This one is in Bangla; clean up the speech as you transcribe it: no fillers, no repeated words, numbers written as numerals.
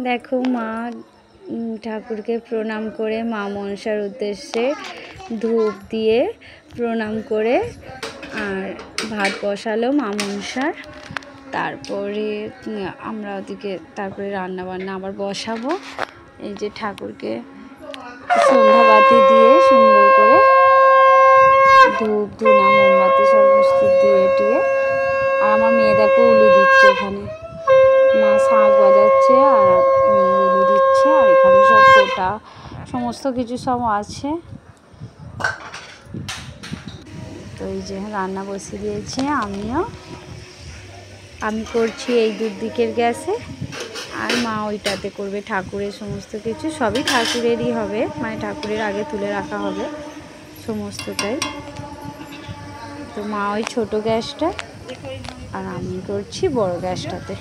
দেখো মা ঠাকুরকে প্রণাম করে মা মনসার উদ্দেশ্যে ধূপ দিয়ে প্রণাম করে আর ভাত বসালো মা মনসার। তারপরে আমরা ওদিকে তারপরে রান্নাবান্না আবার বসাবো। এই যে ঠাকুরকে সন্ধ্যাবাতি দিয়ে সুন্দর করে ধূপ ধুনা মোমবাতি সমস্ত দিয়ে টিয়ে। আর আমার মেয়ে দেখো উলু দিচ্ছে, ওখানে মা শাঁখ বাজাচ্ছে আর মেয়ে উলু দিচ্ছে। আর এখানে সব কোটা সমস্ত কিছু সব আছে। তো এই যে রান্না বসিয়ে দিয়েছি, আমি করছি এই দিকের গ্যাসে, আর মা ওইটাতে করবে। ঠাকুরের সমস্ত কিছু সবই ঠাকুরেরই হবে, মানে ঠাকুরের আগে তুলে রাখা হবে সমস্তটাই। তো মা ওই ছোটো গ্যাসটা আর আমি করছি বড় গ্যাসটাতে।